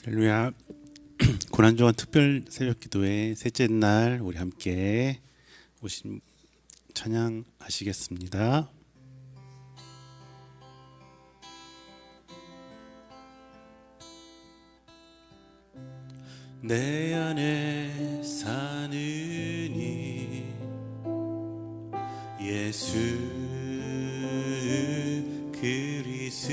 할렐루야. 고난주간 특별 새벽기도회 셋째 날 우리 함께 오신 찬양하시겠습니다. 내 안에 사는 이 예수 그리스도니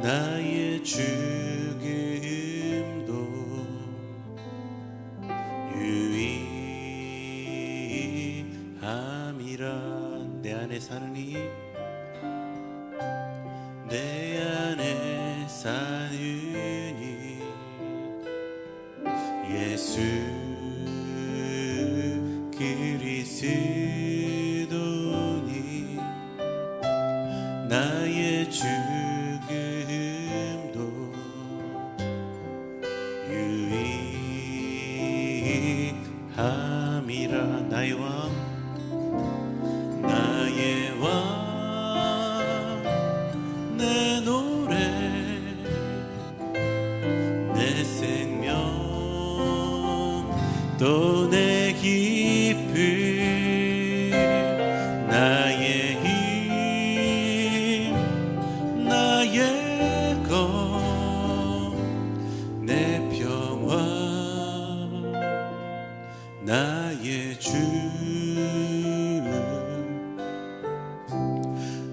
나의 죽음도 유익함이라. 내 안에 사느니 내 안에 사느니 예수 그리스도니 나의 죽음도 유익함이라. 나의 왕 나의 왕 내 노래 내 생명 또 내 기쁨 나의 힘 나의 것 내 평화 나의 주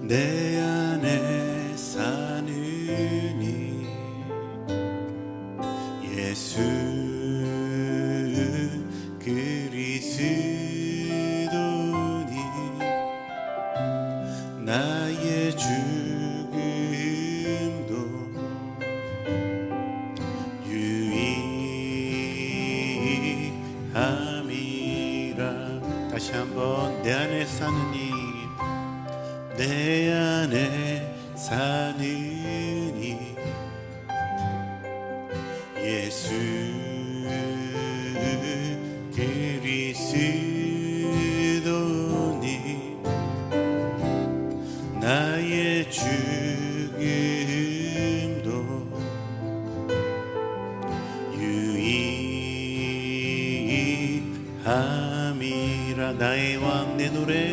내 안에 사느니 예수 그리스도니 나의 죽음도 유익함이라. 다시 한번 내 안에 사느니 내 안에 사느니 예수 그리스도니 나의 죽음도 유익함이라. 나의 왕 내 노래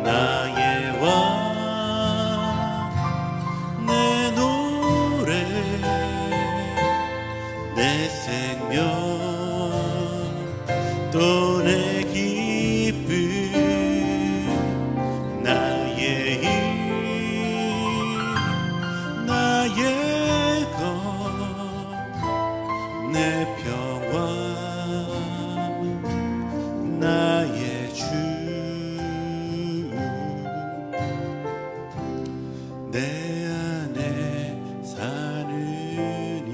나의 왕 내 노래 내 생명 또 내 기쁨 나의 힘 나의 것 내 평화 나의 주 내 안에 사느니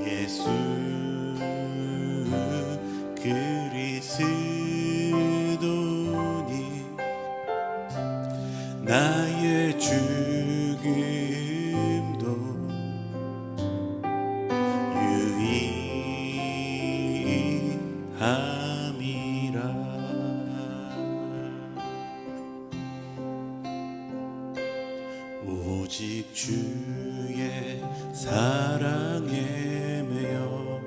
예수 그리스도니 나의 죽음도 유익함이라. 오직 주의 사랑에 매여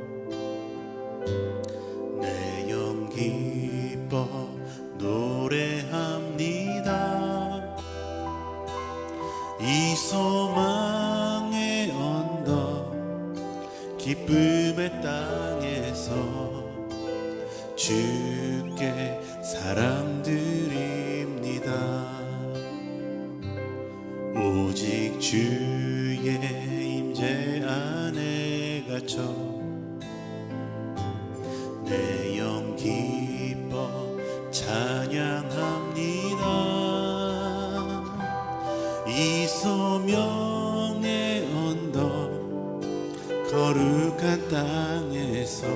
내 영 기뻐 노래합니다. 이 소망의 언덕 기쁨의 땅에서 주께 사랑 드립니다. 오직 주의 임재 안에 갇혀 내 영 기뻐 찬양합니다. 이 소명의 언덕 거룩한 땅에서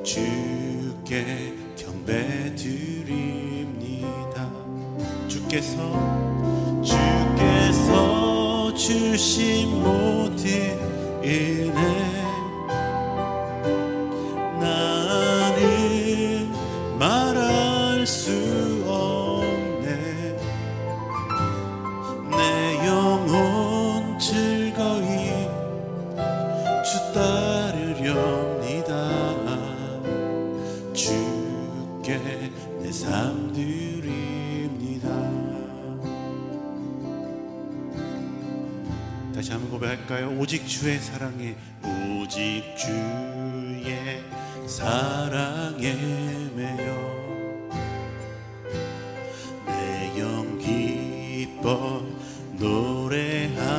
주께 경배 드립니다. 주께서 주신 모든 은혜 나는 말할 수 없네. 고백할까요? 오직 주의 사랑에, 오직 주의 사랑에 매여 내 영 기뻐 노래합니다.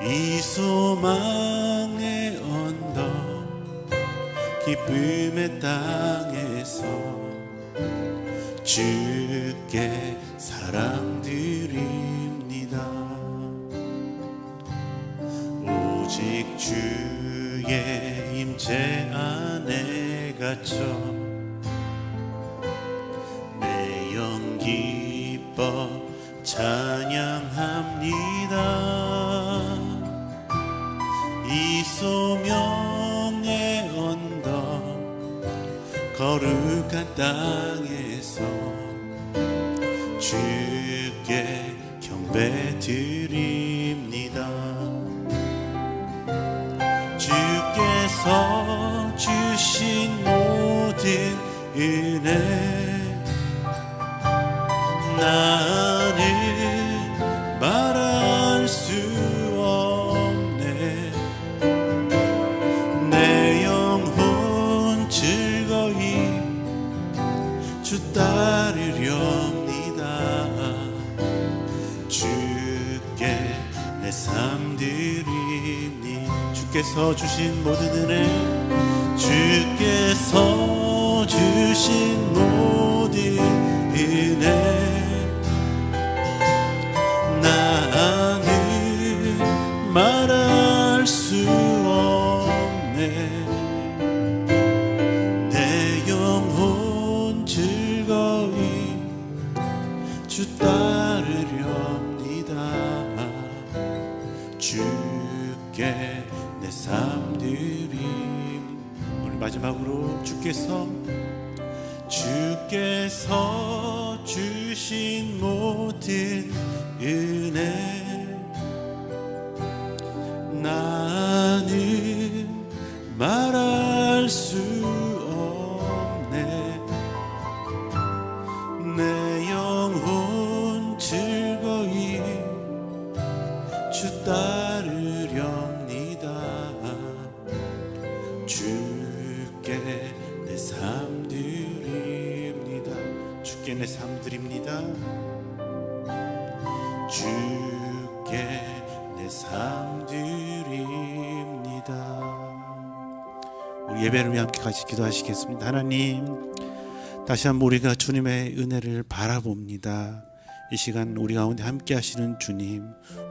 이 소망의 언덕 기쁨의 땅에서 주께 사랑드립니다. 오직 주의 임재 안에 갇혀 내 영 기뻐 찬양합니다. 이 소명의 언덕 거룩한 땅에서 주께 경배드립니다. 주께서 주신 모든 은혜 나는 말할 수 없네. 내 영혼 즐거이 주 따르렵니다. 주께 내 삶 드리니 주께서 주신 모든 은혜 주께서 주신 모든 은혜 나는 말할 수 없네. 내 영혼 즐거이 주 따르렵니다. 주께 내 삶 드림. 오늘 마지막으로 주께서 주신 모든 은혜 나는 말할 수 없네. 내 영혼 즐거이 주 따르렵니다. 주께 내 삶 드립니다. 주께 내 삶 드립니다. 주께 내 삶 드립니다. 우리 예배를 위해 함께 같이 기도하시겠습니다. 하나님, 다시 한번 우리가 주님의 은혜를 바라봅니다. 이 시간 우리 가운데 함께 하시는 주님,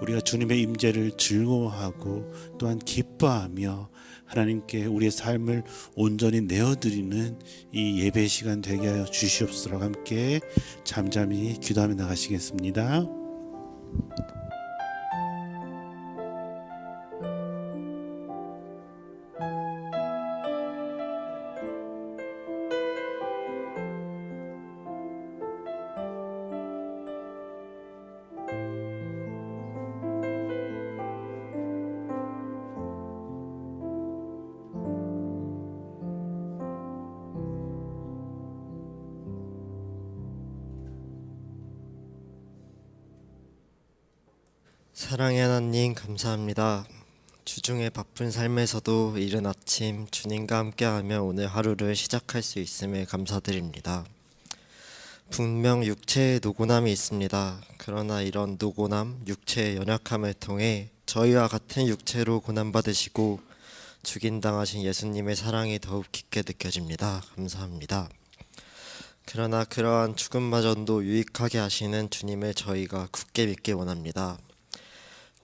우리가 주님의 임재를 즐거워하고 또한 기뻐하며 하나님께 우리의 삶을 온전히 내어드리는 이 예배 시간 되게 하여 주시옵소서. 함께 잠잠히 기도하며 나가시겠습니다. 사랑의 하나님 감사합니다. 주중에 바쁜 삶에서도 이른 아침 주님과 함께하며 오늘 하루를 시작할 수 있음에 감사드립니다. 분명 육체에 노곤함이 있습니다. 그러나 이런 노곤함, 육체의 연약함을 통해 저희와 같은 육체로 고난받으시고 죽임당하신 예수님의 사랑이 더욱 깊게 느껴집니다. 감사합니다. 그러나 그러한 죽음마저도 유익하게 하시는 주님을 저희가 굳게 믿기 원합니다.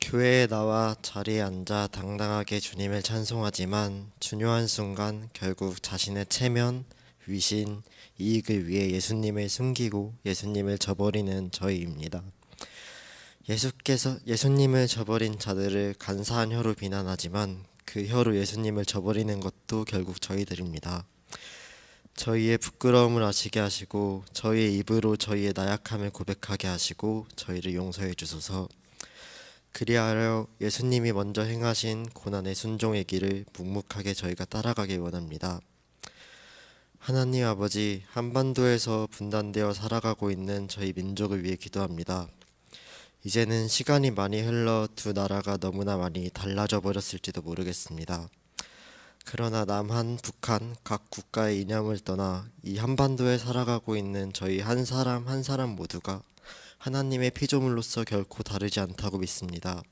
교회에 나와 자리에 앉아 당당하게 주님을 찬송하지만 중요한 순간 결국 자신의 체면, 위신, 이익을 위해 예수님을 숨기고 예수님을 저버리는 저희입니다. 예수님을 저버린 자들을 간사한 혀로 비난하지만 그 혀로 예수님을 저버리는 것도 결국 저희들입니다. 저희의 부끄러움을 아시게 하시고 저희의 입으로 저희의 나약함을 고백하게 하시고 저희를 용서해 주소서. 그리하여 예수님이 먼저 행하신 고난의 순종의 길을 묵묵하게 저희가 따라가길 원합니다. 하나님 아버지, 한반도에서 분단되어 살아가고 있는 저희 민족을 위해 기도합니다. 이제는 시간이 많이 흘러 두 나라가 너무나 많이 달라져 버렸을지도 모르겠습니다. 그러나 남한, 북한 각 국가의 이념을 떠나 이 한반도에 살아가고 있는 저희 한 사람 한 사람 모두가 하나님의 피조물로서 결코 다르지 않다고 믿습니다.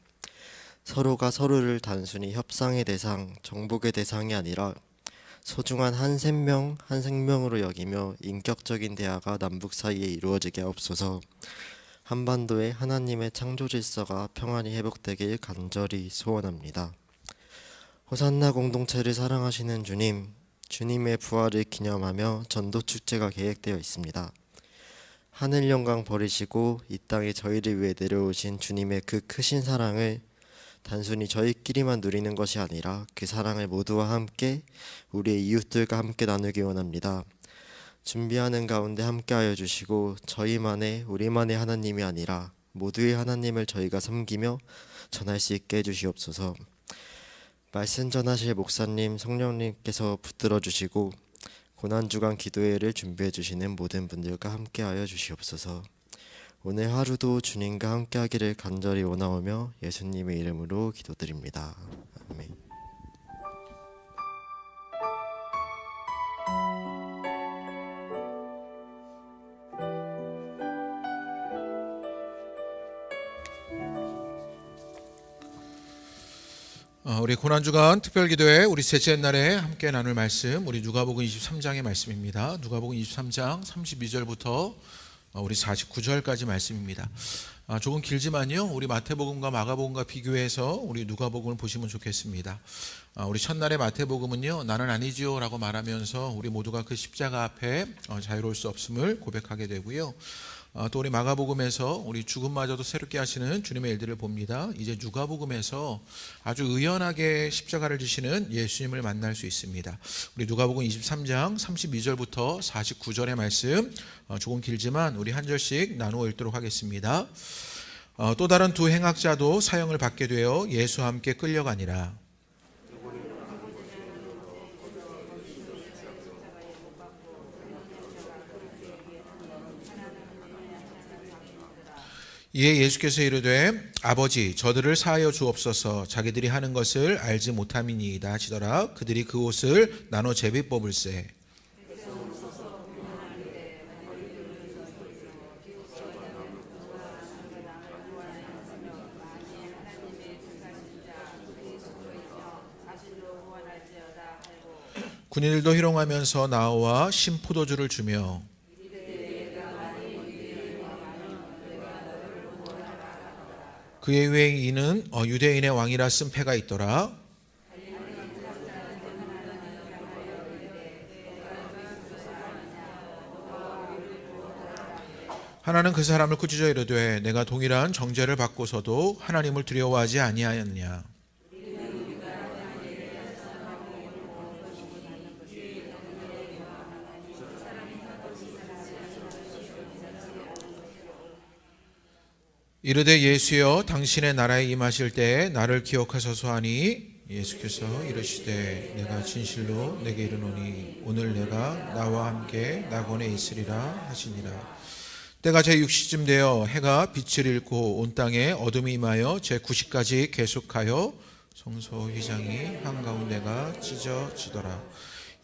서로가 서로를 단순히 협상의 대상, 정복의 대상이 아니라 소중한 한 생명, 한 생명으로 여기며 인격적인 대화가 남북 사이에 이루어지게 하옵소서. 한반도에 하나님의 창조 질서가 평안히 회복되길 간절히 소원합니다. 호산나 공동체를 사랑하시는 주님, 주님의 부활을 기념하며 전도 축제가 계획되어 있습니다. 하늘 영광 버리시고 이 땅에 저희를 위해 내려오신 주님의 그 크신 사랑을 단순히 저희끼리만 누리는 것이 아니라 그 사랑을 모두와 함께 우리의 이웃들과 함께 나누기 원합니다. 준비하는 가운데 함께하여 주시고 저희만의 우리만의 하나님이 아니라 모두의 하나님을 저희가 섬기며 전할 수 있게 해주시옵소서. 말씀 전하실 목사님, 성령님께서 붙들어 주시고 고난주간 기도회를 준비해 주시는 모든 분들과 함께하여 주시옵소서. 오늘 하루도 주님과 함께하기를 간절히 원하오며 예수님의 이름으로 기도드립니다. 아멘. 우리 고난주간 특별기도회 우리 셋째 날에 함께 나눌 말씀, 우리 누가복음 23장의 말씀입니다. 누가복음 23장 32절부터 우리 49절까지 말씀입니다. 조금 길지만요, 우리 마태복음과 마가복음과 비교해서 우리 누가복음을 보시면 좋겠습니다. 우리 첫날의 마태복음은요, 나는 아니지요 라고 말하면서 우리 모두가 그 십자가 앞에 자유로울 수 없음을 고백하게 되고요. 또 우리 마가복음에서 우리 죽음마저도 새롭게 하시는 주님의 일들을 봅니다. 이제 누가복음에서 아주 의연하게 십자가를 지시는 예수님을 만날 수 있습니다. 우리 누가복음 23장 32절부터 49절의 말씀, 조금 길지만 우리 한 절씩 나누어 읽도록 하겠습니다. 또 다른 두 행악자도 사형을 받게 되어 예수와 함께 끌려가니라. 이에 예수께서 이르되 아버지 저들을 사하여 주옵소서. 자기들이 하는 것을 알지 못함이니이다 하시더라. 그들이 그 옷을 나눠 제비 뽑을세. 군인들도 희롱하면서 나와 신포도주를 주며 그의 후에 이는 유대인의 왕이라 쓴 패가 있더라. 하나는 그 사람을 꾸짖어 이르되 내가 동일한 정죄를 받고서도 하나님을 두려워하지 아니하였느냐. 이르되 예수여 당신의 나라에 임하실 때에 나를 기억하소서 하니 예수께서 이르시되 내가 진실로 내게 이르노니 오늘 내가 나와 함께 낙원에 있으리라 하시니라. 때가 제6시쯤 되어 해가 빛을 잃고 온 땅에 어둠이 임하여 제9시까지 계속하여 성소 휘장이 한가운데가 찢어지더라.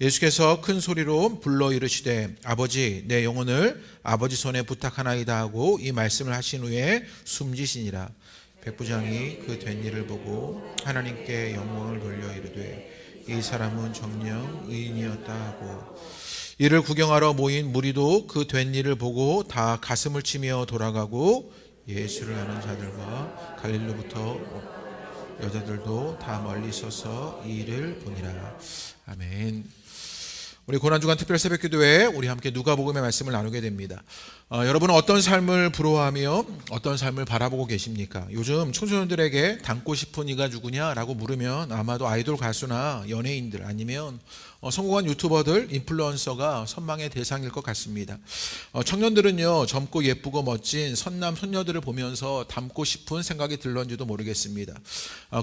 예수께서 큰 소리로 불러 이르시되 아버지 내 영혼을 아버지 손에 부탁하나이다 하고 이 말씀을 하신 후에 숨지시니라. 백부장이 그 된 일을 보고 하나님께 영광을 돌려 이르되 이 사람은 정녕 의인이었다 하고 이를 구경하러 모인 무리도 그 된 일을 보고 다 가슴을 치며 돌아가고 예수를 아는 자들과 갈릴리로부터 여자들도 다 멀리 서서 이 일을 보니라. 아멘. 우리 고난주간 특별 새벽기도회에 우리 함께 누가복음의 말씀을 나누게 됩니다. 여러분은 어떤 삶을 부러워하며 어떤 삶을 바라보고 계십니까? 요즘 청소년들에게 닮고 싶은 이가 누구냐라고 물으면 아마도 아이돌 가수나 연예인들 아니면 성공한 유튜버들, 인플루언서가 선망의 대상일 것 같습니다. 청년들은요, 젊고 예쁘고 멋진 선남 손녀들을 보면서 닮고 싶은 생각이 들런지도 모르겠습니다.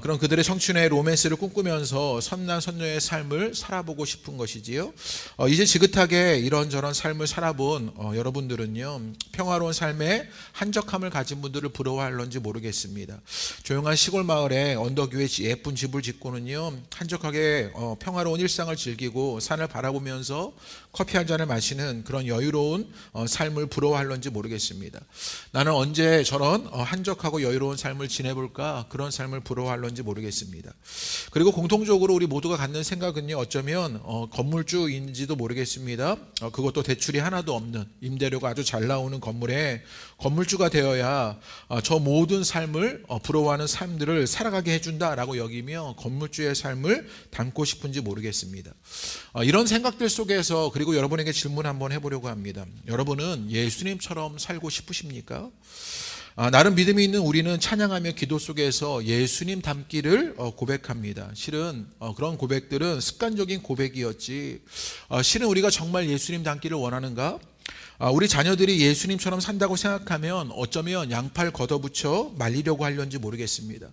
그럼 그들의 청춘의 로맨스를 꿈꾸면서 선남 선녀의 삶을 살아보고 싶은 것이지요. 이제 지긋하게 이런저런 삶을 살아본 여러분들은요, 평화로운 삶에 한적함을 가진 분들을 부러워할런지 모르겠습니다. 조용한 시골 마을에 언덕 위에 예쁜 집을 짓고는요, 한적하게 평화로운 일상을 즐기고 산을 바라보면서 커피 한 잔을 마시는 그런 여유로운 삶을 부러워할런지 모르겠습니다. 나는 언제 저런 한적하고 여유로운 삶을 지내볼까, 그런 삶을 부러워할런지 모르겠습니다. 그리고 공통적으로 우리 모두가 갖는 생각은요, 어쩌면 건물주인지도 모르겠습니다. 그것도 대출이 하나도 없는 임대료가 아주 잘 나오는 건물에 건물주가 되어야 저 모든 삶을 부러워하는 삶들을 살아가게 해준다라고 여기며 건물주의 삶을 담고 싶은지 모르겠습니다. 이런 생각들 속에서 그리고 여러분에게 질문 한번 해보려고 합니다. 여러분은 예수님처럼 살고 싶으십니까? 나름 믿음이 있는 우리는 찬양하며 기도 속에서 예수님 닮기를 고백합니다. 실은 그런 고백들은 습관적인 고백이었지, 실은 우리가 정말 예수님 닮기를 원하는가? 우리 자녀들이 예수님처럼 산다고 생각하면 어쩌면 양팔 걷어붙여 말리려고 하려는지 모르겠습니다.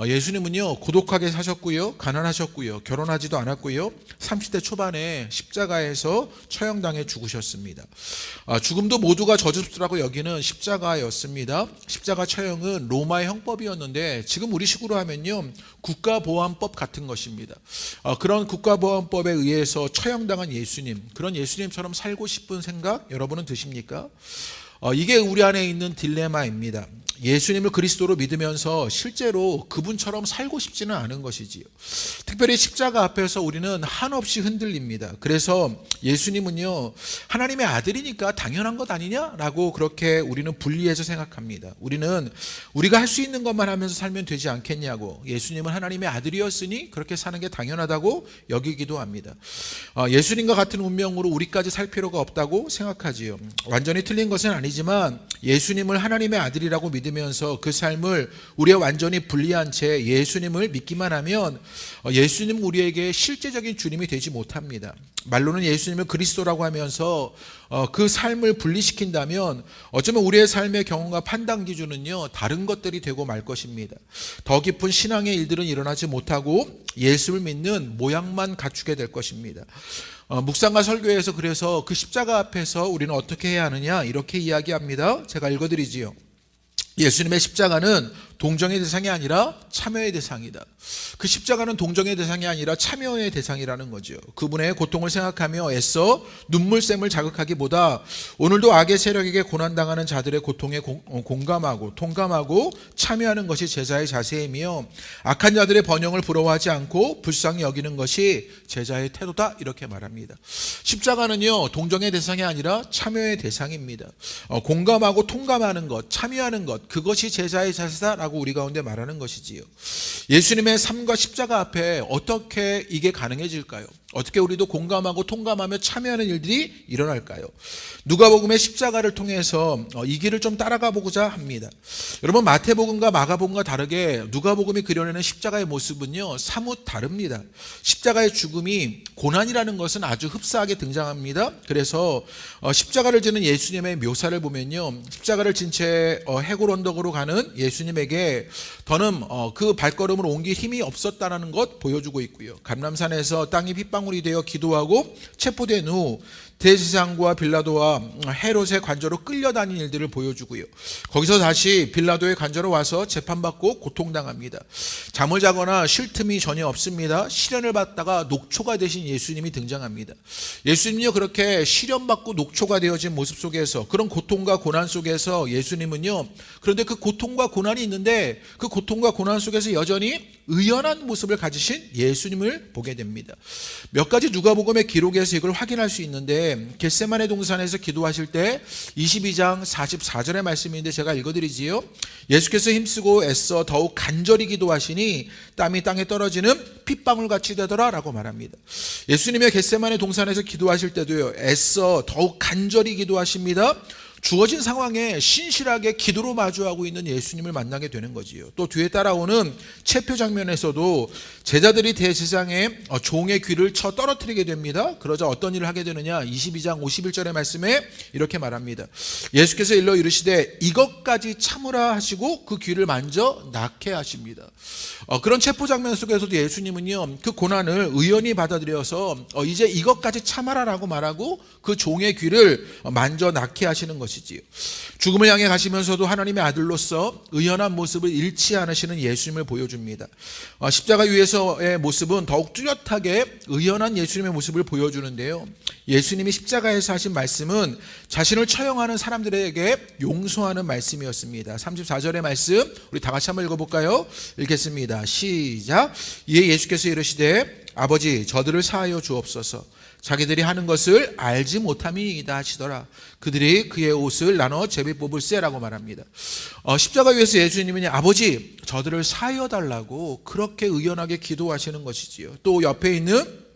예수님은요, 고독하게 사셨고요, 가난하셨고요, 결혼하지도 않았고요, 30대 초반에 십자가에서 처형당해 죽으셨습니다. 죽음도 모두가 저주스라고 여기는 십자가였습니다. 십자가 처형은 로마의 형법이었는데 지금 우리식으로 하면요, 국가보안법 같은 것입니다. 그런 국가보안법에 의해서 처형당한 예수님, 그런 예수님처럼 살고 싶은 생각 여러분은 드십니까? 이게 우리 안에 있는 딜레마입니다. 예수님을 그리스도로 믿으면서 실제로 그분처럼 살고 싶지는 않은 것이지요. 특별히 십자가 앞에서 우리는 한없이 흔들립니다. 그래서 예수님은요, 하나님의 아들이니까 당연한 것 아니냐라고 그렇게 우리는 분리해서 생각합니다. 우리는 우리가 할 수 있는 것만 하면서 살면 되지 않겠냐고, 예수님은 하나님의 아들이었으니 그렇게 사는 게 당연하다고 여기기도 합니다. 예수님과 같은 운명으로 우리까지 살 필요가 없다고 생각하지요. 완전히 틀린 것은 아니지만 예수님을 하나님의 아들이라고 믿으면서 그 삶을 우리의 완전히 분리한 채 예수님을 믿기만 하면 예수님은 우리에게 실제적인 주님이 되지 못합니다. 말로는 예수님을 그리스도라고 하면서 그 삶을 분리시킨다면 어쩌면 우리의 삶의 경험과 판단 기준은요, 다른 것들이 되고 말 것입니다. 더 깊은 신앙의 일들은 일어나지 못하고 예수를 믿는 모양만 갖추게 될 것입니다. 묵상과 설교에서 그래서 그 십자가 앞에서 우리는 어떻게 해야 하느냐 이렇게 이야기합니다. 제가 읽어드리지요. 예수님의 십자가는 동정의 대상이 아니라 참여의 대상이다. 그 십자가는 동정의 대상이 아니라 참여의 대상이라는 거죠. 그분의 고통을 생각하며 애써 눈물샘을 자극하기보다 오늘도 악의 세력에게 고난당하는 자들의 고통에 공감하고 통감하고 참여하는 것이 제자의 자세이며 악한 자들의 번영을 부러워하지 않고 불쌍히 여기는 것이 제자의 태도다, 이렇게 말합니다. 십자가는요, 동정의 대상이 아니라 참여의 대상입니다. 공감하고 통감하는 것, 참여하는 것, 그것이 제자의 자세다라고 우리 가운데 말하는 것이지요. 예수님의 삶과 십자가 앞에 어떻게 이게 가능해질까요? 어떻게 우리도 공감하고 통감하며 참여하는 일들이 일어날까요? 누가복음의 십자가를 통해서 이 길을 좀 따라가 보고자 합니다. 여러분, 마태복음과 마가복음과 다르게 누가복음이 그려내는 십자가의 모습은요, 사뭇 다릅니다. 십자가의 죽음이 고난이라는 것은 아주 흡사하게 등장합니다. 그래서 십자가를 지는 예수님의 묘사를 보면요, 십자가를 진 채 해골 언덕으로 가는 예수님에게 더는 그 발걸음을 옮길 힘이 없었다는 것 보여주고 있고요. 감람산에서 땅이 핏방울이 되어 기도하고 체포된 후 대제사장과 빌라도와 헤롯의 관저로 끌려다닌 일들을 보여주고요. 거기서 다시 빌라도의 관저로 와서 재판받고 고통당합니다. 잠을 자거나 쉴 틈이 전혀 없습니다. 시련을 받다가 녹초가 되신 예수님이 등장합니다. 예수님은요, 그렇게 시련받고 녹초가 되어진 모습 속에서, 그런 고통과 고난 속에서 예수님은요, 그런데 그 고통과 고난이 있는데 그 고통과 고난 속에서 여전히 의연한 모습을 가지신 예수님을 보게 됩니다. 몇 가지 누가복음의 기록에서 이걸 확인할 수 있는데, 겟세마네 동산에서 기도하실 때 22장 44절의 말씀인데 제가 읽어드리지요. 예수께서 힘쓰고 애써 더욱 간절히 기도하시니 땀이 땅에 떨어지는 핏방울같이 되더라 라고 말합니다. 예수님의 겟세마네 동산에서 기도하실 때도요, 애써 더욱 간절히 기도하십니다. 주어진 상황에 신실하게 기도로 마주하고 있는 예수님을 만나게 되는 거지요. 또 뒤에 따라오는 체표 장면에서도 제자들이 대제사장의 종의 귀를 쳐 떨어뜨리게 됩니다. 그러자 어떤 일을 하게 되느냐, 22장 51절의 말씀에 이렇게 말합니다. 예수께서 일러 이르시되 이것까지 참으라 하시고 그 귀를 만져 낫게 하십니다. 그런 체포 장면 속에서도 예수님은요, 그 고난을 의연히 받아들여서 이제 이것까지 참아라라고 말하고 그 종의 귀를 만져 낫게 하시는 것이지요. 죽음을 향해 가시면서도 하나님의 아들로서 의연한 모습을 잃지 않으시는 예수님을 보여줍니다. 십자가 위에서의 모습은 더욱 뚜렷하게 의연한 예수님의 모습을 보여주는데요. 예수님이 십자가에서 하신 말씀은 자신을 처형하는 사람들에게 용서하는 말씀이었습니다. 34절의 말씀 우리 다 같이 한번 읽어볼까요? 읽겠습니다. 시작. 이에 예수께서 이르시되 아버지 저들을 사하여 주옵소서. 자기들이 하는 것을 알지 못함이이다 하시더라. 그들이 그의 옷을 나눠 제비 뽑을세라고 말합니다. 십자가 위에서 예수님은 아버지 저들을 사하여 달라고 그렇게 의연하게 기도하시는 것이지요. 또 옆에 있는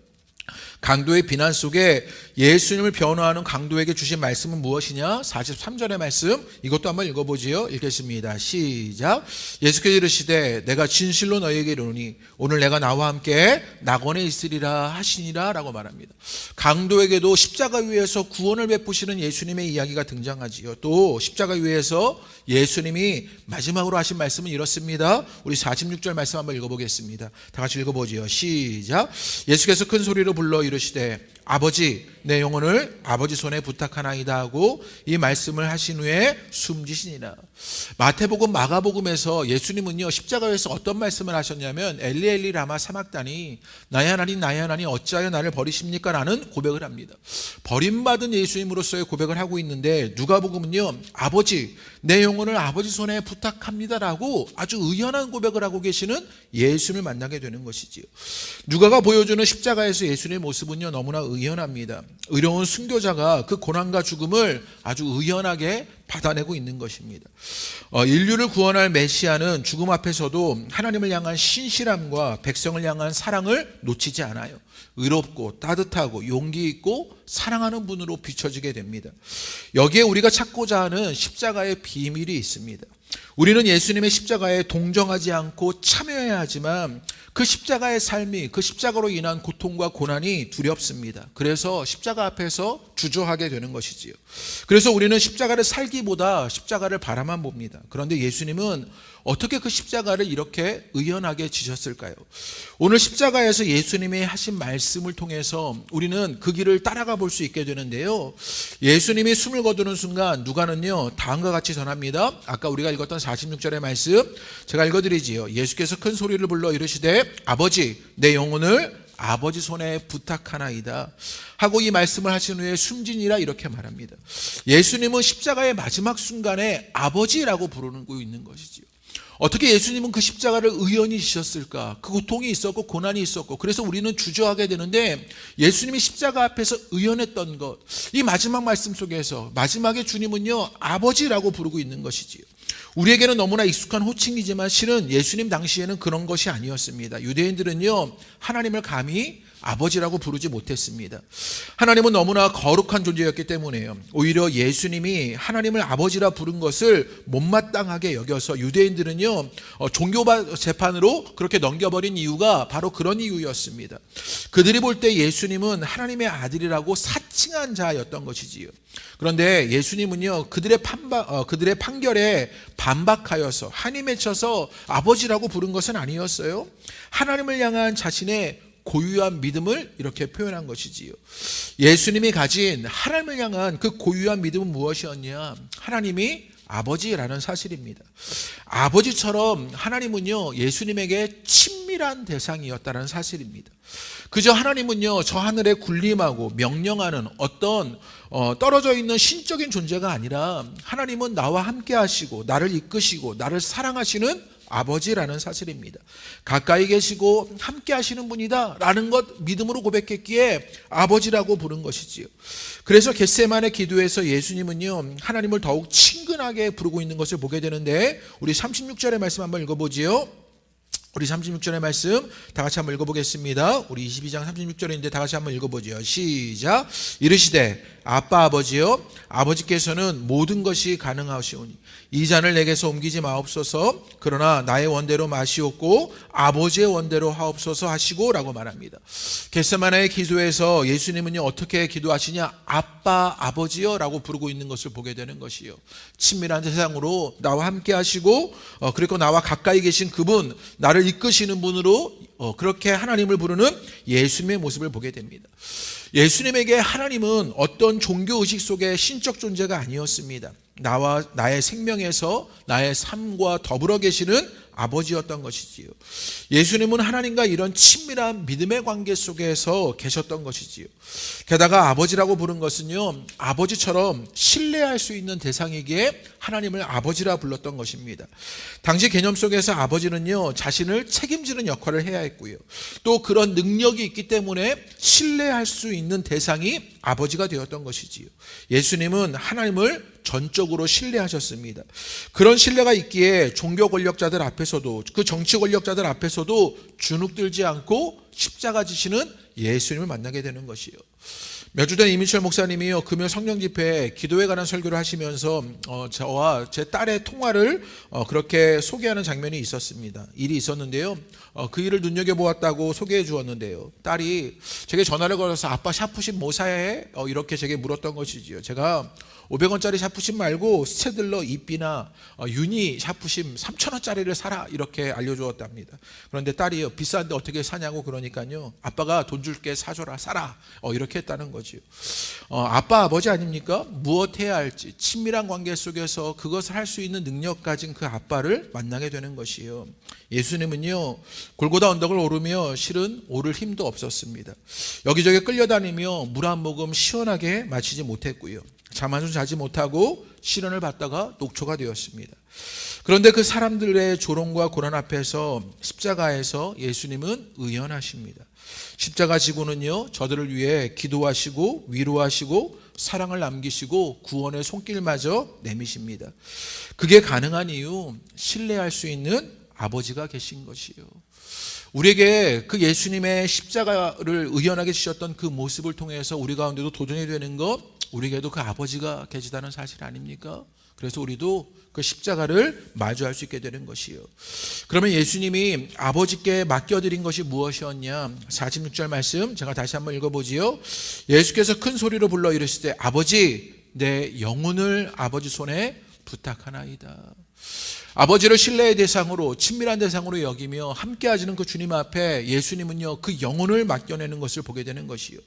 강도의 비난 속에 예수님을 변호하는 강도에게 주신 말씀은 무엇이냐? 43절의 말씀 이것도 한번 읽어보지요. 읽겠습니다. 시작. 예수께서 이르시되 내가 진실로 너희에게 이르노니 오늘 내가 나와 함께 낙원에 있으리라 하시니라 라고 말합니다. 강도에게도 십자가 위에서 구원을 베푸시는 예수님의 이야기가 등장하지요. 또 십자가 위에서 예수님이 마지막으로 하신 말씀은 이렇습니다. 우리 46절 말씀 한번 읽어보겠습니다. 다 같이 읽어보지요. 시작. 예수께서 큰 소리로 불러 이르시되 아버지 내 영혼을 아버지 손에 부탁하나이다 하고 이 말씀을 하신 후에 숨지시니라. 마태복음 마가복음에서 예수님은요 십자가에서 어떤 말씀을 하셨냐면 엘리 엘리 라마 사막다니 나의 하나님 어찌하여 나를 버리십니까? 라는 고백을 합니다. 버림받은 예수님으로서의 고백을 하고 있는데 누가복음은요 아버지 내 영혼을 아버지 손에 부탁합니다 라고 아주 의연한 고백을 하고 계시는 예수님을 만나게 되는 것이지요. 누가가 보여주는 십자가에서 예수님의 모습은요 너무나 의연합니다. 의로운 순교자가 그 고난과 죽음을 아주 의연하게 받아내고 있는 것입니다. 인류를 구원할 메시아는 죽음 앞에서도 하나님을 향한 신실함과 백성을 향한 사랑을 놓치지 않아요. 의롭고 따뜻하고 용기 있고 사랑하는 분으로 비춰지게 됩니다. 여기에 우리가 찾고자 하는 십자가의 비밀이 있습니다. 우리는 예수님의 십자가에 동정하지 않고 참여해야 하지만 그 십자가의 삶이 그 십자가로 인한 고통과 고난이 두렵습니다. 그래서 십자가 앞에서 주저하게 되는 것이지요. 그래서 우리는 십자가를 살기보다 십자가를 바라만 봅니다. 그런데 예수님은 어떻게 그 십자가를 이렇게 의연하게 지셨을까요? 오늘 십자가에서 예수님이 하신 말씀을 통해서 우리는 그 길을 따라가 볼 수 있게 되는데요. 예수님이 숨을 거두는 순간 누가는요 다음과 같이 전합니다. 아까 우리가 읽었던 46절의 말씀 제가 읽어드리지요. 예수께서 큰 소리를 불러 이르시되 아버지 내 영혼을 아버지 손에 부탁하나이다 하고 이 말씀을 하신 후에 숨지니라 이렇게 말합니다. 예수님은 십자가의 마지막 순간에 아버지라고 부르고 있는 것이지요. 어떻게 예수님은 그 십자가를 의연히 지셨을까? 그 고통이 있었고 고난이 있었고 그래서 우리는 주저하게 되는데 예수님이 십자가 앞에서 의연했던 것, 이 마지막 말씀 속에서 마지막에 주님은요 아버지라고 부르고 있는 것이지요. 우리에게는 너무나 익숙한 호칭이지만 실은 예수님 당시에는 그런 것이 아니었습니다. 유대인들은요 하나님을 감히 아버지라고 부르지 못했습니다. 하나님은 너무나 거룩한 존재였기 때문에요. 오히려 예수님이 하나님을 아버지라 부른 것을 못마땅하게 여겨서 유대인들은요 종교 재판으로 그렇게 넘겨버린 이유가 바로 그런 이유였습니다. 그들이 볼 때 예수님은 하나님의 아들이라고 사칭한 자였던 것이지요. 그런데 예수님은요 그들의 판결에 반박하여서 한이 맺혀서 아버지라고 부른 것은 아니었어요. 하나님을 향한 자신의 고유한 믿음을 이렇게 표현한 것이지요. 예수님이 가진 하나님을 향한 그 고유한 믿음은 무엇이었냐? 하나님이 아버지라는 사실입니다. 아버지처럼 하나님은요 예수님에게 친밀한 대상이었다는 사실입니다. 그저 하나님은요 저 하늘에 군림하고 명령하는 어떤 떨어져 있는 신적인 존재가 아니라 하나님은 나와 함께 하시고 나를 이끄시고 나를 사랑하시는 아버지라는 사실입니다. 가까이 계시고 함께 하시는 분이다 라는 것 믿음으로 고백했기에 아버지라고 부른 것이지요. 그래서 겟세마네 기도에서 예수님은요 하나님을 더욱 친근하게 부르고 있는 것을 보게 되는데 우리 36절의 말씀 한번 읽어보지요. 우리 36절의 말씀 다 같이 한번 읽어보겠습니다. 우리 22장 36절인데 다 같이 한번 읽어보죠. 시작. 이르시되 아빠 아버지여, 아버지께서는 모든 것이 가능하시오니 이 잔을 내게서 옮기지 마옵소서. 그러나 나의 원대로 마시옵고 아버지의 원대로 하옵소서 하시고 라고 말합니다. 겟세마네의 기도에서 예수님은요 어떻게 기도하시냐, 아빠 아버지여 라고 부르고 있는 것을 보게 되는 것이요, 친밀한 세상으로 나와 함께 하시고 그리고 나와 가까이 계신 그분, 나를 이끄시는 분으로 그렇게 하나님을 부르는 예수님의 모습을 보게 됩니다. 예수님에게 하나님은 어떤 종교의식 속의 신적 존재가 아니었습니다. 나와 나의 생명에서 나의 삶과 더불어 계시는 아버지였던 것이지요. 예수님은 하나님과 이런 친밀한 믿음의 관계 속에서 계셨던 것이지요. 게다가 아버지라고 부른 것은요, 아버지처럼 신뢰할 수 있는 대상이기에 하나님을 아버지라 불렀던 것입니다. 당시 개념 속에서 아버지는요 자신을 책임지는 역할을 해야 했고요, 또 그런 능력이 있기 때문에 신뢰할 수 있는 대상이 아버지가 되었던 것이지요. 예수님은 하나님을 전적으로 신뢰하셨습니다. 그런 신뢰가 있기에 종교 권력자들 앞에서도, 그 정치 권력자들 앞에서도 주눅들지 않고 십자가 지시는 예수님을 만나게 되는 것이요. 몇 주 전 이민철 목사님이요 금요 성령 집회에 기도에 관한 설교를 하시면서 저와 제 딸의 통화를 그렇게 소개하는 장면이 있었습니다. 일이 있었는데요, 그 일을 눈여겨보았다고 소개해 주었는데요, 딸이 제게 전화를 걸어서 아빠 샤프심 뭐 사야 해? 이렇게 제게 물었던 것이지요. 제가 500원짜리 샤프심 말고 스테들러 이삐나 유니 샤프심 3,000원짜리를 사라 이렇게 알려주었답니다. 그런데 딸이 비싼데 어떻게 사냐고 그러니까요, 아빠가 돈 줄게 사줘라, 사라 이렇게 했다는 거지요. 아빠 아버지 아닙니까? 무엇 해야 할지 친밀한 관계 속에서 그것을 할 수 있는 능력 가진 그 아빠를 만나게 되는 것이요. 예수님은요 골고다 언덕을 오르며 실은 오를 힘도 없었습니다. 여기저기 끌려다니며 물 한 모금 시원하게 마시지 못했고요, 잠 한숨 자지 못하고 시련을 받다가 녹초가 되었습니다. 그런데 그 사람들의 조롱과 고난 앞에서 십자가에서 예수님은 의연하십니다. 십자가 지고는요 저들을 위해 기도하시고 위로하시고 사랑을 남기시고 구원의 손길마저 내미십니다. 그게 가능한 이유, 신뢰할 수 있는 아버지가 계신 것이요. 우리에게 그 예수님의 십자가를 의연하게 지셨던 그 모습을 통해서 우리 가운데도 도전이 되는 것, 우리에게도 그 아버지가 계시다는 사실 아닙니까? 그래서 우리도 그 십자가를 마주할 수 있게 되는 것이요. 그러면 예수님이 아버지께 맡겨드린 것이 무엇이었냐? 46절 말씀 제가 다시 한번 읽어보지요. 예수께서 큰 소리로 불러 이르시되 아버지, 내 영혼을 아버지 손에 부탁하나이다. 아버지를 신뢰의 대상으로, 친밀한 대상으로 여기며 함께 하시는 그 주님 앞에 예수님은요 그 영혼을 맡겨내는 것을 보게 되는 것이요.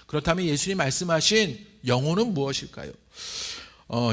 그렇다면 예수님 말씀하신 영혼은 무엇일까요?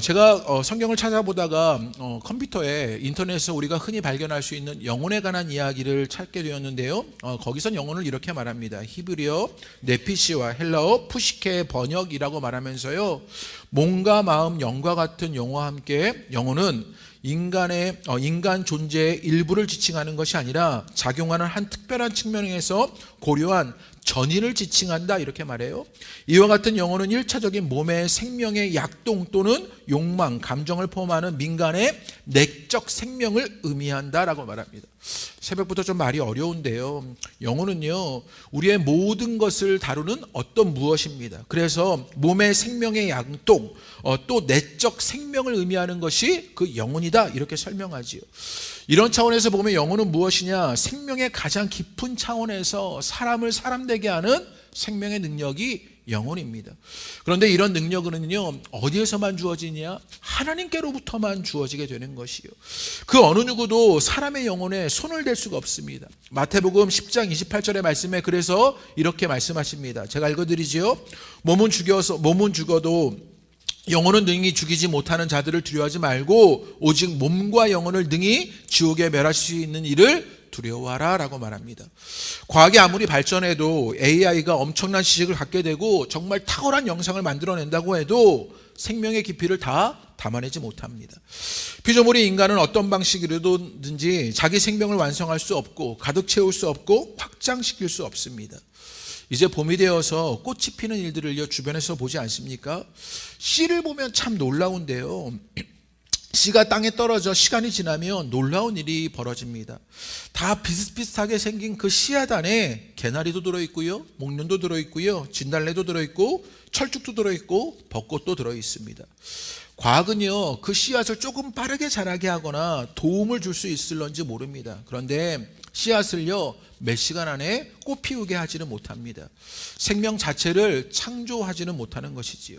제가 성경을 찾아보다가 컴퓨터에, 인터넷에서 우리가 흔히 발견할 수 있는 영혼에 관한 이야기를 찾게 되었는데요, 거기선 영혼을 이렇게 말합니다. 히브리어 네피시와 헬라어 푸시케의 번역이라고 말하면서요, 몸과 마음, 영과 같은 영혼과 함께 영혼은 인간 존재의 일부를 지칭하는 것이 아니라 작용하는 한 특별한 측면에서 고려한 전인을 지칭한다 이렇게 말해요. 이와 같은 영혼은 1차적인 몸의 생명의 약동 또는 욕망, 감정을 포함하는 민간의 내적 생명을 의미한다라고 말합니다. 새벽부터 좀 말이 어려운데요, 영혼은요 우리의 모든 것을 다루는 어떤 무엇입니다. 그래서 몸의 생명의 약동, 또 내적 생명을 의미하는 것이 그 영혼이다 이렇게 설명하지요. 이런 차원에서 보면 영혼은 무엇이냐? 생명의 가장 깊은 차원에서 사람을 사람되게 하는 생명의 능력이 영혼입니다. 그런데 이런 능력은요 어디에서만 주어지냐? 하나님께로부터만 주어지게 되는 것이요. 그 어느 누구도 사람의 영혼에 손을 댈 수가 없습니다. 마태복음 10장 28절의 말씀에 그래서 이렇게 말씀하십니다. 제가 읽어드리지요. 몸은 죽어도 영혼은 능히 죽이지 못하는 자들을 두려워하지 말고 오직 몸과 영혼을 능히 지옥에 멸하실 수 있는 이를 두려워하라 라고 말합니다. 과학이 아무리 발전해도 AI가 엄청난 지식을 갖게 되고 정말 탁월한 영상을 만들어낸다고 해도 생명의 깊이를 다 담아내지 못합니다. 피조물이 인간은 어떤 방식으로든지 자기 생명을 완성할 수 없고 가득 채울 수 없고 확장시킬 수 없습니다. 이제 봄이 되어서 꽃이 피는 일들을 주변에서 보지 않습니까? 씨를 보면 참 놀라운데요, 씨가 땅에 떨어져 시간이 지나면 놀라운 일이 벌어집니다. 다 비슷비슷하게 생긴 그 씨앗 안에 개나리도 들어있고요, 목련도 들어있고요, 진달래도 들어있고, 철쭉도 들어있고, 벚꽃도 들어있습니다. 과학은요, 그 씨앗을 조금 빠르게 자라게 하거나 도움을 줄 수 있을런지 모릅니다. 그런데 씨앗을요, 몇 시간 안에 꽃 피우게 하지는 못합니다. 생명 자체를 창조하지는 못하는 것이지요.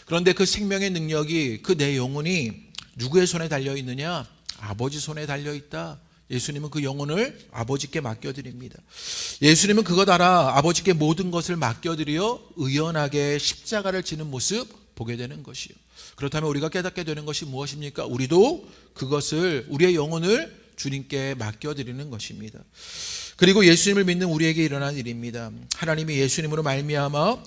그런데 그 생명의 능력이, 그 내 영혼이 누구의 손에 달려 있느냐? 아버지 손에 달려 있다. 예수님은 그 영혼을 아버지께 맡겨드립니다. 예수님은 그것 알아 아버지께 모든 것을 맡겨드려 의연하게 십자가를 지는 모습 보게 되는 것이요. 그렇다면 우리가 깨닫게 되는 것이 무엇입니까? 우리도 그것을, 우리의 영혼을 주님께 맡겨드리는 것입니다. 그리고 예수님을 믿는 우리에게 일어난 일입니다. 하나님이 예수님으로 말미암아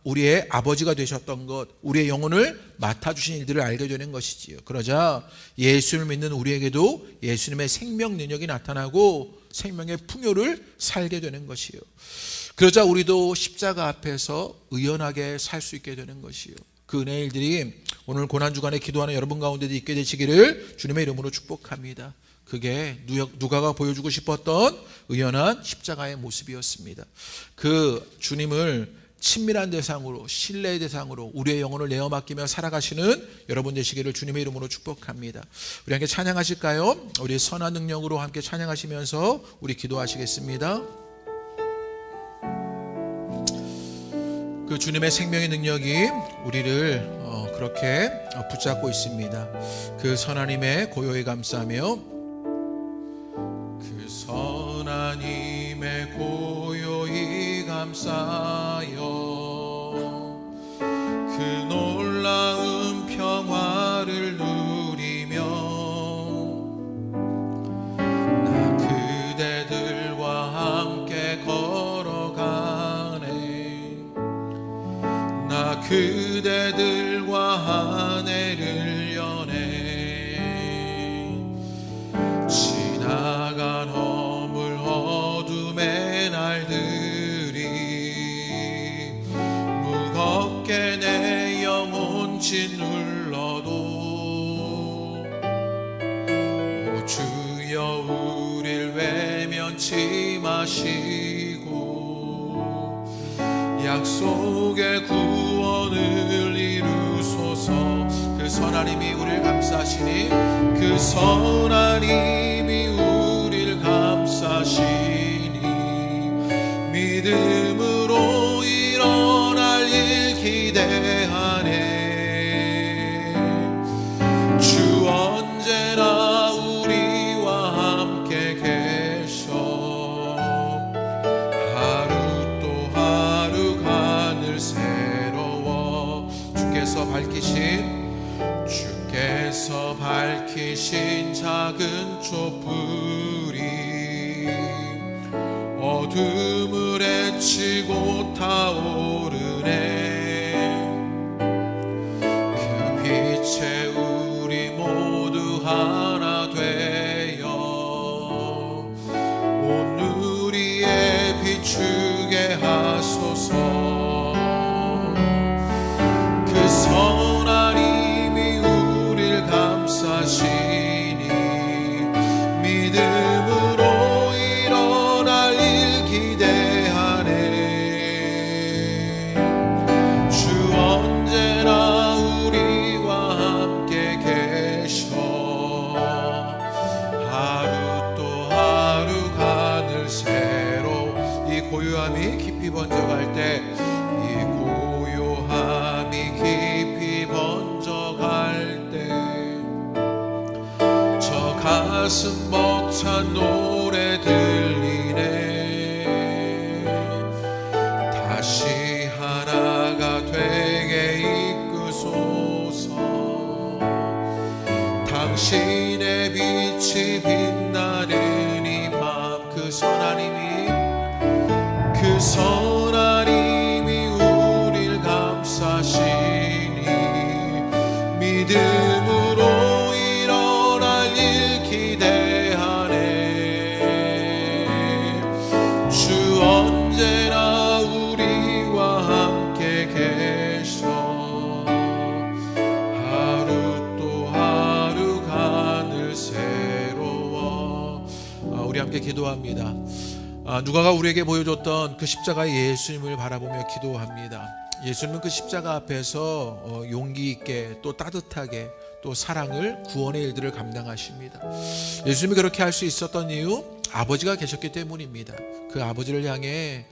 우리의 아버지가 되셨던 것, 우리의 영혼을 맡아주신 일들을 알게 되는 것이지요. 그러자 예수님을 믿는 우리에게도 예수님의 생명 능력이 나타나고 생명의 풍요를 살게 되는 것이요. 그러자 우리도 십자가 앞에서 의연하게 살 수 있게 되는 것이요. 그 은혜의 일들이 오늘 고난주간에 기도하는 여러분 가운데도 있게 되시기를 주님의 이름으로 축복합니다. 그게 누가가 보여주고 싶었던 의연한 십자가의 모습이었습니다. 그 주님을 친밀한 대상으로, 신뢰의 대상으로 우리의 영혼을 내어 맡기며 살아가시는 여러분 되시기를 주님의 이름으로 축복합니다. 우리 함께 찬양하실까요? 우리 선한 능력으로 함께 찬양하시면서 우리 기도하시겠습니다. 그 주님의 생명의 능력이 우리를 그렇게 붙잡고 있습니다. 그 선하님의 고요에 감사하며, 그 선하님의 고요히 감사하여 그 놀라운 평화를 누리며 나 그대들과 함께 걸어가네. 나 그대들과 한 해를 여네. 지나간 허물 어둠의 날들이 무겁게 내 영혼 짓눌러도 오 주여 우릴 외면치 마시고 약속의 구원을 이루소서. 그 선하님이 우리를 감싸시니, 그 선하님이 우리를 감싸시니 믿음으로 일어날 일 기대하네. 주 언제나 우리와 함께 계셔. 하루 또 하루 하늘 새로워. 주께서 밝히신 작은 촛불이 어둠을 헤치고 타오르네. 그 빛에 우리 모두 하나 되어 온 누리에 비추게 하소서. 그 선하님이 우릴 감싸시니 믿음으로 일어날 일 기대하네. 주 언제나 우리와 함께 계셔. 하루 또 하루 하늘 새로. 이 고요함이 깊이 번져갈 때, 이 고요함이 깊이 번져갈 때 저 가슴 벅찬 노래 들리네. 다시 하나가 되게 이끄소서. 당신의 빛이 빛나는 이 밤. 그 선하님이 우릴 감싸시니 믿음으로 일어날 일 기대하네. 주 언제나 우리와 함께 계셔. 하루 또 하루 함께 기도합니다. 누가가 우리에게 보여줬던 그 십자가의 예수님을 바라보며 기도합니다. 예수님은 그 십자가 앞에서 용기 있게 또 따뜻하게 또 사랑을, 구원의 일들을 감당하십니다. 예수님이 그렇게 할 수 있었던 이유, 아버지가 계셨기 때문입니다. 그 아버지를 향해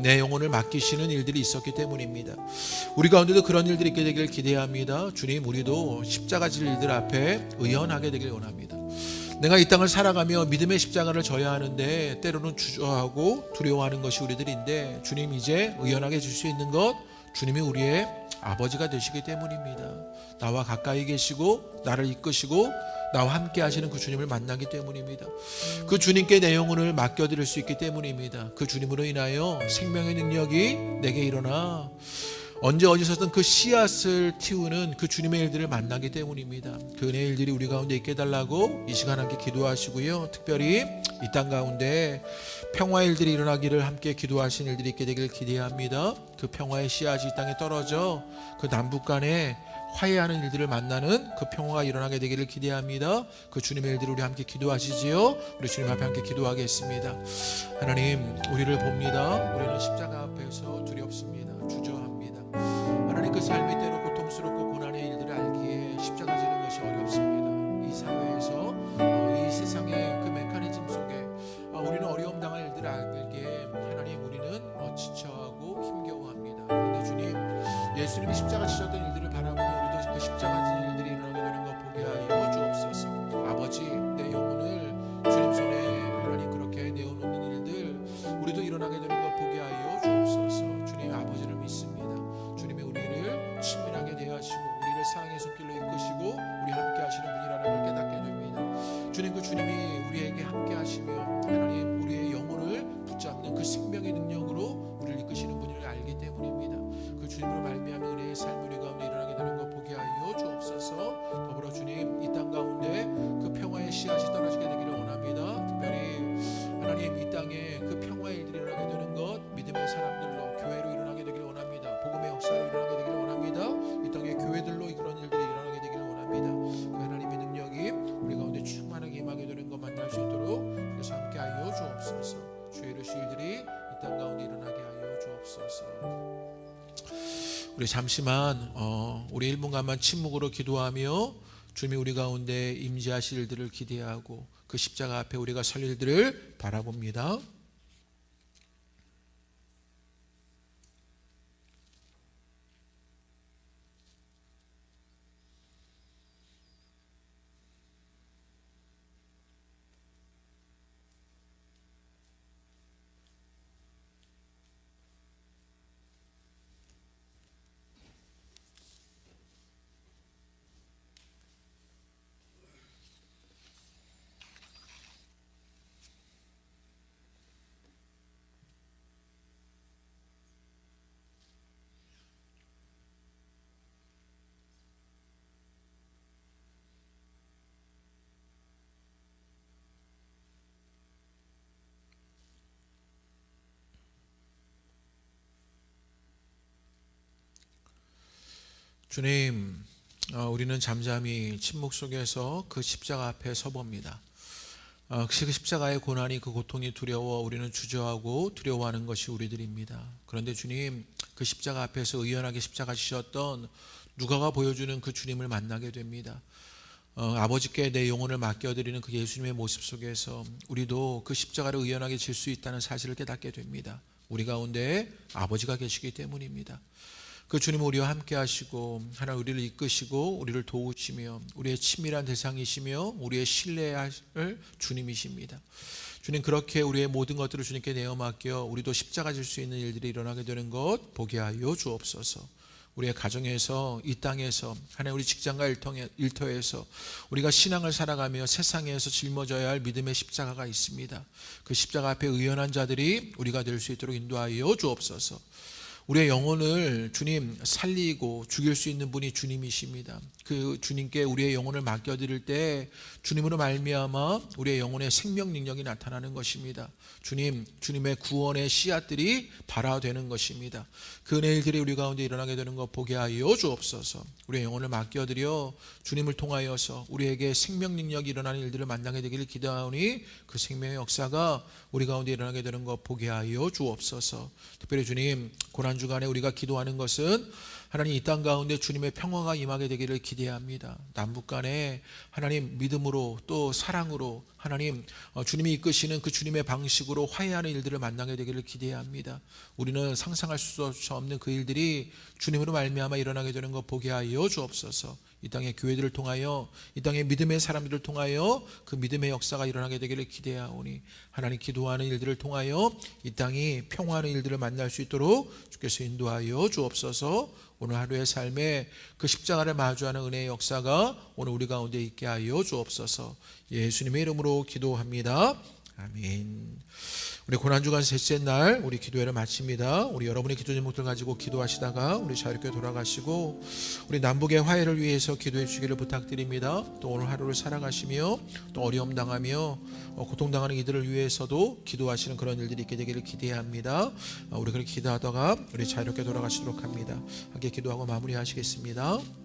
내 영혼을 맡기시는 일들이 있었기 때문입니다. 우리 가운데도 그런 일들이 있게 되길 기대합니다. 주님, 우리도 십자가 질 일들 앞에 의연하게 되길 원합니다. 내가 이 땅을 살아가며 믿음의 십자가를 져야 하는데 때로는 주저하고 두려워하는 것이 우리들인데, 주님, 이제 의연하게 줄 수 있는 것, 주님이 우리의 아버지가 되시기 때문입니다. 나와 가까이 계시고 나를 이끄시고 나와 함께 하시는 그 주님을 만나기 때문입니다. 그 주님께 내 영혼을 맡겨드릴 수 있기 때문입니다. 그 주님으로 인하여 생명의 능력이 내게 일어나 언제 어디서든 그 씨앗을 틔우는 그 주님의 일들을 만나기 때문입니다. 그 은혜의 일들이 우리 가운데 있게 해달라고 이 시간 함께 기도하시고요. 특별히 이 땅 가운데 평화의 일들이 일어나기를 함께 기도하신 일들이 있게 되길 기대합니다. 그 평화의 씨앗이 이 땅에 떨어져 그 남북 간에 화해하는 일들을 만나는 그 평화가 일어나게 되기를 기대합니다. 그 주님의 일들을 우리 함께 기도하시지요. 우리 주님 앞에 함께 기도하겠습니다. 하나님, 우리를 봅니다. 우리는 십자가 앞에서 두렵습니다. 주저합니다. 하나님, 그 삶이 때로 고통스럽고 고난의 일들을 알기에 십자가 지는 것이 어렵습니다. 이 사회에서 이 세상의 그 메커니즘 속에 우리는 어려움 당할 일들을 알기에 하나님, 우리는 지쳐하고 힘겨워합니다. 그런데 주님, 예수님이 십자가 지셨던 일들을 바라보며 우리도 그 십자가 진 일들이 일어나게 되는 것 보게 하여 주옵소서. 아버지, 내 영혼을 주님 손에 하나님 그렇게 내어놓는 일들 우리도 일어나게 되는 것 보게 하여 주옵소서. 주님, 아버지를 믿습니다. 주님이 우리를 친밀하게 대하시고 우리를 사랑의 손길로 이끄시고 우리 함께 하시는 분이라는 걸 깨닫게 됩니다. 주님, 그 주님이 우리에게 함께 하시며 하나님 우리의 영혼을 붙잡는 그 생명의 능력으로 우리를 이끄시는 분을 알기 때문입니다. 그 주님으로 말미암아 은혜의 삶 우리 가운데 일어나게 되는 것 보게 하여 주옵소서. 더불어 주님, 이 땅 가운데 그 평화의 씨앗이 떨어지게 되기를 원합니다. 특별히 하나님, 이 땅에 그 평화의 일들이 일어나게 되는 것, 믿음의 사람들로 교회로 일어나게 되기를 원합니다. 복음의 역사로 일어나게 되기를 원합니다. 이 땅의 교회들로 그런 일들이 일어나게 되기를 원합니다. 그 하나님의 능력이 우리 가운데 충만하게 임하게 되는 것 만날 수 있도록 그래서 함께 하여 주옵소서. 주의 이르실 일들이 이 땅 가운데 일어나게 하여 주옵소서. 우리 잠시만 우리 1분간만 침묵으로 기도하며 주님이 우리 가운데 임재하실 일들을 기대하고 그 십자가 앞에 우리가 설 일들을 바라봅니다. 주님, 우리는 잠잠히 침묵 속에서 그 십자가 앞에 서봅니다. 그 십자가의 고난이, 그 고통이 두려워 우리는 주저하고 두려워하는 것이 우리들입니다. 그런데 주님, 그 십자가 앞에서 의연하게 십자가 지셨던 누가가 보여주는 그 주님을 만나게 됩니다. 아버지께 내 영혼을 맡겨드리는 그 예수님의 모습 속에서 우리도 그 십자가를 의연하게 질 수 있다는 사실을 깨닫게 됩니다. 우리 가운데 아버지가 계시기 때문입니다. 그 주님은 우리와 함께 하시고 하나님 우리를 이끄시고 우리를 도우시며 우리의 친밀한 대상이시며 우리의 신뢰할 주님이십니다. 주님, 그렇게 우리의 모든 것들을 주님께 내어 맡겨 우리도 십자가 질 수 있는 일들이 일어나게 되는 것 보게 하여 주옵소서. 우리의 가정에서, 이 땅에서, 하나님 우리 직장과 일터에서 우리가 신앙을 살아가며 세상에서 짊어져야 할 믿음의 십자가가 있습니다. 그 십자가 앞에 의연한 자들이 우리가 될 수 있도록 인도하여 주옵소서. 우리의 영혼을 주님 살리고 죽일 수 있는 분이 주님이십니다. 그 주님께 우리의 영혼을 맡겨드릴 때 주님으로 말미암아 우리의 영혼의 생명 능력이 나타나는 것입니다. 주님의 구원의 씨앗들이 발화되는 것입니다. 그 은혜일들이 우리 가운데 일어나게 되는 것 보게 하여 주옵소서. 우리의 영혼을 맡겨드려 주님을 통하여서 우리에게 생명 능력이 일어나는 일들을 만나게 되기를 기도하오니 그 생명의 역사가 우리 가운데 일어나게 되는 것 보게 하여 주옵소서. 특별히 주님, 고난주간에 우리가 기도하는 것은 하나님 이 땅 가운데 주님의 평화가 임하게 되기를 기대합니다. 남북 간에 하나님 믿음으로 또 사랑으로 하나님 주님이 이끄시는 그 주님의 방식으로 화해하는 일들을 만나게 되기를 기대합니다. 우리는 상상할 수 없는 그 일들이 주님으로 말미암아 일어나게 되는 것 보게 하여 주옵소서. 이 땅의 교회들을 통하여 이 땅의 믿음의 사람들을 통하여 그 믿음의 역사가 일어나게 되기를 기대하오니 하나님 기도하는 일들을 통하여 이 땅이 평화하는 일들을 만날 수 있도록 주께서 인도하여 주옵소서. 오늘 하루의 삶에 그 십자가를 마주하는 은혜의 역사가 오늘 우리 가운데 있게 하여 주옵소서. 예수님의 이름으로 기도합니다. 아멘. 우리 고난주간 셋째 날 우리 기도회를 마칩니다. 우리 여러분의 기도 제목들 가지고 기도하시다가 우리 자유롭게 돌아가시고 우리 남북의 화해를 위해서 기도해 주시기를 부탁드립니다. 또 오늘 하루를 살아가시며 또 어려움 당하며 고통당하는 이들을 위해서도 기도하시는 그런 일들이 있게 되기를 기대합니다. 우리 그렇게 기도하다가 우리 자유롭게 돌아가시도록 합니다. 함께 기도하고 마무리하시겠습니다.